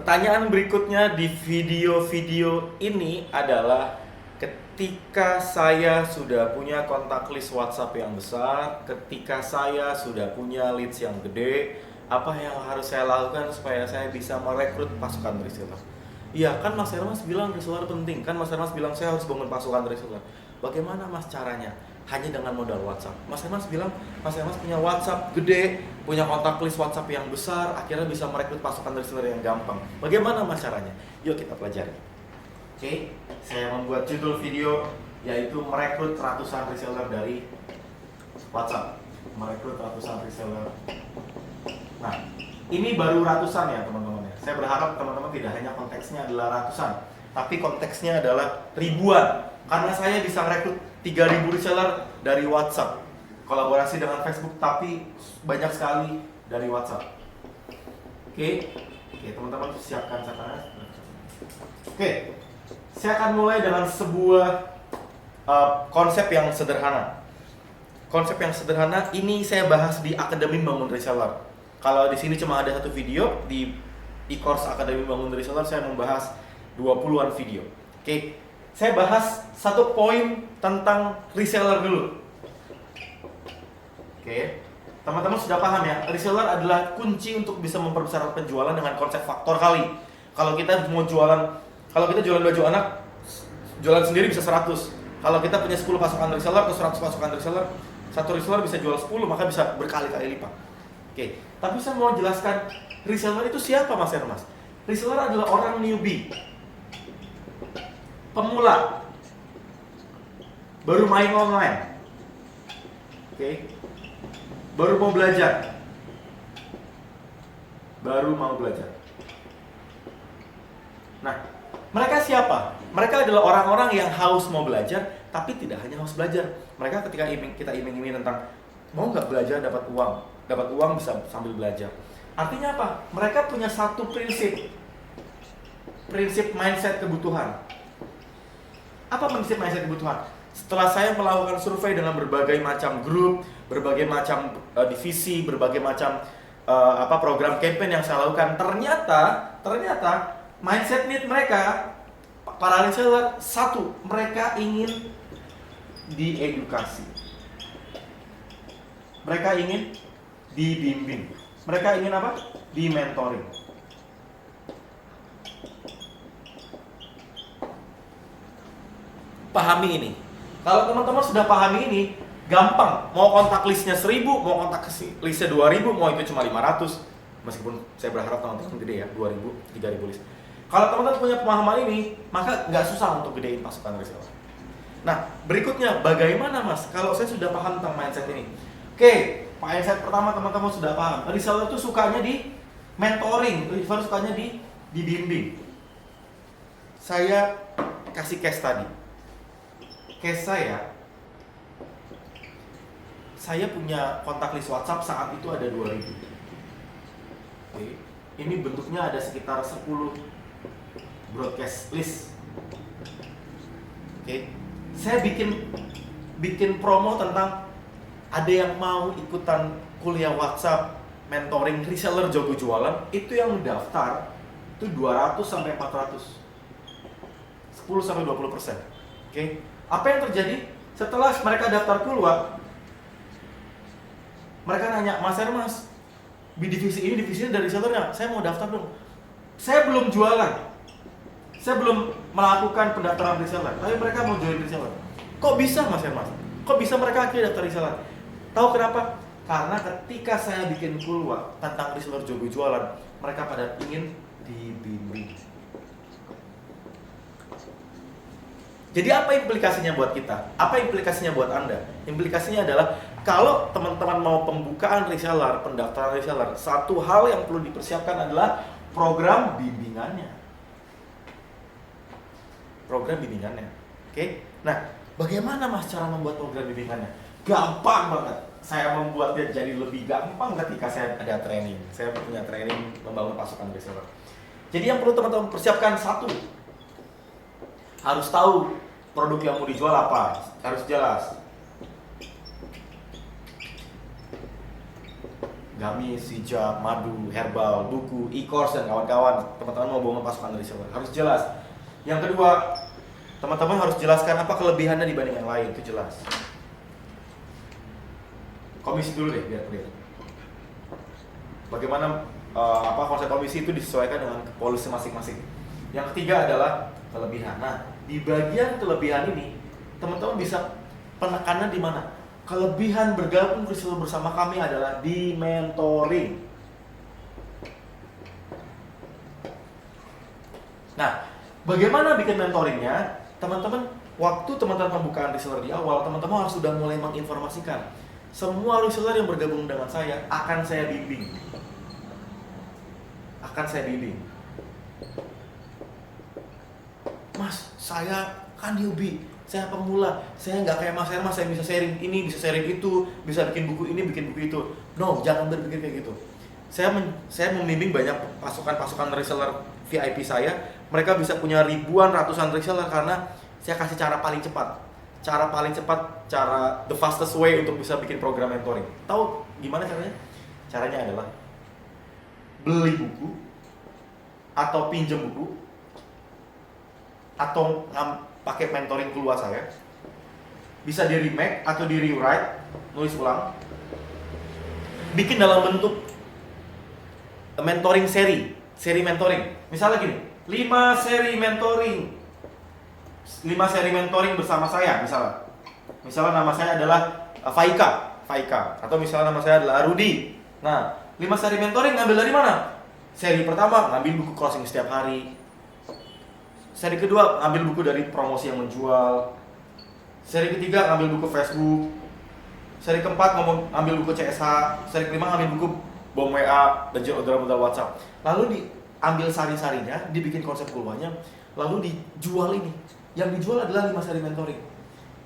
Pertanyaan berikutnya di video-video ini adalah ketika saya sudah punya kontak list WhatsApp yang besar, ketika saya sudah punya leads yang gede, apa yang harus saya lakukan supaya saya bisa merekrut pasukan reseller? Iya kan Mas Hermas bilang reseller penting, kan Mas Hermas bilang saya harus bangun pasukan reseller. Bagaimana Mas caranya? Hanya dengan modal WhatsApp. Mas Hermas bilang Mas Hermas punya WhatsApp gede, punya kontak list WhatsApp yang besar, akhirnya bisa merekrut pasukan reseller yang gampang. Bagaimana Mas caranya? Yuk kita pelajari. Oke, saya membuat judul video yaitu merekrut ratusan reseller dari WhatsApp. Merekrut ratusan reseller. Nah, ini baru ratusan ya teman-teman ya. Saya berharap teman-teman tidak hanya konteksnya adalah ratusan, tapi konteksnya adalah ribuan. Karena saya bisa merekrut 3.000 reseller dari WhatsApp. Kolaborasi dengan Facebook, tapi banyak sekali dari WhatsApp. Oke, teman-teman siapkan catatan. Oke, saya akan mulai dengan sebuah konsep yang sederhana. Konsep yang sederhana ini saya bahas di Akademi Bangun Reseller. Kalau di sini cuma ada satu video, di e-course Akademi Bangun Reseller saya membahas 20-an video. Oke, saya bahas satu poin tentang reseller dulu. Oke, teman-teman sudah paham ya, reseller adalah kunci untuk bisa memperbesar penjualan dengan konsep faktor kali. Kalau kita mau jualan, kalau kita jualan baju anak, jualan sendiri bisa 100. Kalau kita punya 10 pasukan reseller atau 100 pasukan reseller, satu reseller bisa jual 10, maka bisa berkali-kali lipat. Oke, tapi saya mau jelaskan reseller itu siapa Mas Hermas? Reseller adalah orang newbie, pemula, baru main online, oke, baru mau belajar, Nah, mereka siapa? Mereka adalah orang-orang yang haus mau belajar, tapi tidak hanya haus belajar. Mereka ketika kita iming-iming tentang mau nggak belajar dapat uang bisa sambil belajar. Artinya apa? Mereka punya satu prinsip mindset kebutuhan. Apa prinsip mindset kebutuhan? Setelah saya melakukan survei dengan berbagai macam grup, berbagai macam divisi, berbagai macam program campaign yang saya lakukan, ternyata mindset need mereka, para reseller, satu, mereka ingin diedukasi, mereka ingin dibimbing, mereka ingin apa? Di mentoring. Pahami ini. Kalau teman-teman sudah pahami ini, gampang. Mau kontak listnya 1000, mau kontak listnya 2000, mau itu cuma 500. Meskipun saya berharap teman-teman gede ya, 2000, 3000 list. Kalau teman-teman punya pemahaman ini, maka nggak susah untuk gedein pasukan reseller. Nah, berikutnya bagaimana Mas? Kalau saya sudah paham tentang mindset ini. Oke, mindset pertama teman-teman sudah paham. Reseller itu sukanya di mentoring, reseller sukanya di dibimbing. Saya kasih case tadi. Case saya punya kontak list WhatsApp saat itu ada 2000. Oke. Ini bentuknya ada sekitar 10 broadcast list. Oke. Saya bikin promo tentang ada yang mau ikutan kuliah WhatsApp mentoring reseller jago jualan, itu yang daftar itu 200 sampai 400. 10 sampai 20%. Oke. Apa yang terjadi? Setelah mereka daftar keluar, mereka nanya, Mas Hermas, di divisi ini dari resellernya, saya mau daftar dong. Saya belum jualan, saya belum melakukan pendaftaran reseller, tapi mereka mau join reseller. Kok bisa Mas Hermas? Kok bisa mereka akhirnya daftar reseller? Tahu kenapa? Karena ketika saya bikin keluar tentang reseller jago jualan, mereka pada ingin dibimbing. Jadi apa implikasinya buat kita? Apa implikasinya buat Anda? Implikasinya adalah kalau teman-teman mau pembukaan reseller, pendaftaran reseller, satu hal yang perlu dipersiapkan adalah program bimbingannya. Oke? Nah, bagaimana Mas cara membuat program bimbingannya? Gampang banget. Saya membuatnya jadi lebih gampang ketika saya ada training. Saya punya training membangun pasukan reseller. Jadi yang perlu teman-teman persiapkan, satu, harus tahu produk yang mau dijual apa, harus jelas. gamis, hijab, madu, herbal, buku, e-course dan kawan-kawan. Teman-teman mau bangun pasukan reseller harus jelas. Yang kedua, teman-teman harus jelaskan apa kelebihannya dibanding yang lain, itu jelas. Komisi dulu deh biar clear. Bagaimana konsep komisi itu disesuaikan dengan polisi masing-masing. Yang ketiga adalah kelebihan. Nah, di bagian kelebihan ini teman-teman bisa penekannya di mana? Kelebihan bergabung reseller bersama kami adalah di mentoring. Nah, bagaimana bikin mentoringnya? Teman-teman, waktu teman-teman pembukaan reseller di awal, teman-teman harus sudah mulai menginformasikan. Semua reseller yang bergabung dengan saya akan saya bimbing. Mas, saya kan newbie, saya pemula, saya nggak kayak Mas Hermas, saya bisa sharing ini, bisa sharing itu, bisa bikin buku ini, bikin buku itu. No, jangan berpikir kayak gitu. Saya membimbing banyak pasukan reseller VIP saya. Mereka bisa punya ribuan, ratusan reseller karena saya kasih cara paling cepat, cara the fastest way untuk bisa bikin program mentoring. Tahu gimana caranya? Caranya adalah beli buku atau pinjam buku atau pakai mentoring keluar saya, bisa di remake atau di rewrite, nulis ulang, bikin dalam bentuk mentoring seri mentoring. Misalnya gini, 5 seri mentoring bersama saya, misalnya nama saya adalah Faika, atau misalnya nama saya adalah Rudi. Nah, 5 seri mentoring ngambil dari mana? Seri pertama ngambil buku closing setiap hari. Seri kedua ngambil buku dari promosi yang menjual. Seri ketiga ngambil buku Facebook. Seri keempat ngambil buku CSH. Seri kelima ngambil buku bom WA dan orderan modal WhatsApp. Lalu diambil sari-sarinya, dibikin konsep keluarnya, lalu dijual ini. Yang dijual adalah 5 seri mentoring.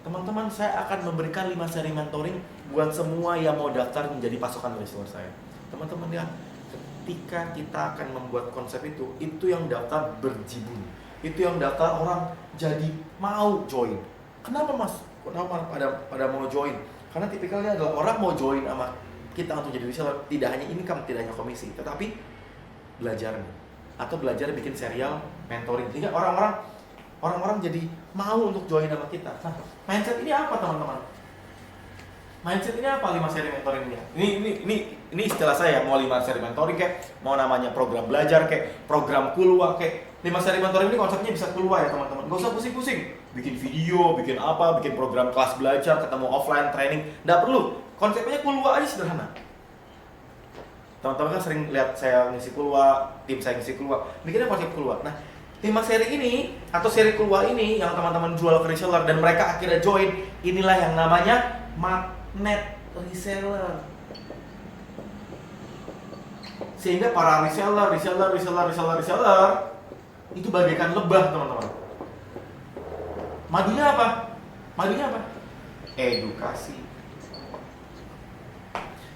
Teman-teman, saya akan memberikan 5 seri mentoring buat semua yang mau daftar menjadi pasukan reseller saya. Teman-teman ya, ketika kita akan membuat konsep itu yang daftar berjibun. Itu yang daftar orang jadi mau join. Kenapa Mas? Kenapa pada mau join? Karena tipikalnya adalah orang mau join sama kita untuk jadi reseller, tidak hanya income, tidak hanya komisi, tetapi belajarnya atau belajar bikin serial mentoring. Sehingga orang-orang jadi mau untuk join sama kita. Nah, mindset ini apa teman-teman? Mindset ini apa 5 seri mentoringnya? Ini istilah saya, mau 5 seri mentoring kayak, mau namanya program belajar kayak, program kulwa kayak. 5 seri mentoring ini konsepnya bisa keluar ya teman-teman. Gak usah pusing-pusing. Bikin video, bikin apa, bikin program kelas belajar, ketemu offline, training. Nggak perlu. Konsepnya kulwa aja sederhana. Teman-teman kan sering lihat saya ngisi kulwa, tim saya ngisi kulwa. Bikinnya konsep kulwa. Nah, 5 seri ini atau seri kulwa ini yang teman-teman jual ke reseller dan mereka akhirnya join, inilah yang namanya magnet reseller. Sehingga para reseller itu bagaikan lebah, teman-teman. Madunya apa? Edukasi.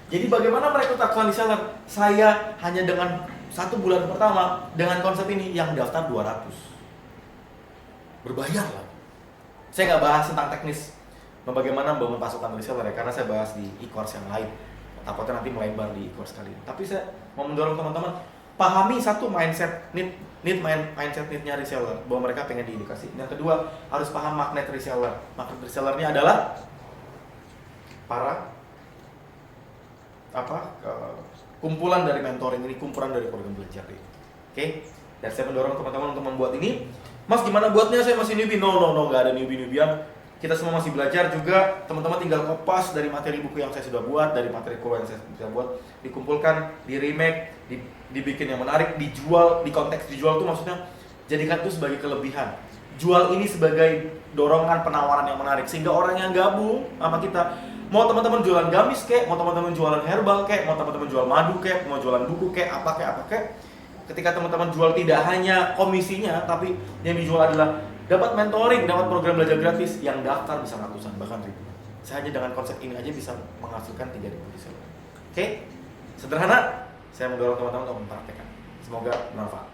Jadi bagaimana merekrut pasukan reseller? Saya hanya dengan 1 bulan pertama dengan konsep ini yang daftar 200. Berbayar lah. Saya nggak bahas tentang teknis bagaimana membangun pasukan reseller ya, karena saya bahas di e-course yang lain. Takutnya nanti melebar di e-course kali ini. Tapi saya mau mendorong teman-teman pahami satu mindset need-nya reseller, bahwa mereka pengen diedukasi. Yang kedua, harus paham magnet reseller. Magnet reseller ini adalah para kumpulan dari mentoring ini, kumpulan dari program belajar ini. Oke? Dan saya mendorong teman-teman untuk membuat ini. Mas, gimana buatnya? Saya masih newbie. No, nggak ada newbie-newbian. Kita semua masih belajar juga. Teman-teman tinggal kopas dari materi buku yang saya sudah buat, dari materi kuliah yang saya sudah buat, dikumpulkan, di remake, dibikin yang menarik, dijual. Di konteks dijual itu maksudnya jadikan itu sebagai kelebihan. Jual ini sebagai dorongan penawaran yang menarik, sehingga orang yang gabung sama kita, mau teman-teman jualan gamis kek, mau teman-teman jualan herbal kek, mau teman-teman jual madu kek, mau jualan buku kek, apa kek. Ketika teman-teman jual tidak hanya komisinya, tapi yang dijual adalah dapat mentoring, dapat program belajar gratis, yang daftar bisa ratusan, bahkan ribuan. Saya hanya dengan konsep ini aja bisa menghasilkan 3.000 reseller. Oke? Sederhana, saya mendorong teman-teman untuk mempraktekkan. Semoga bermanfaat.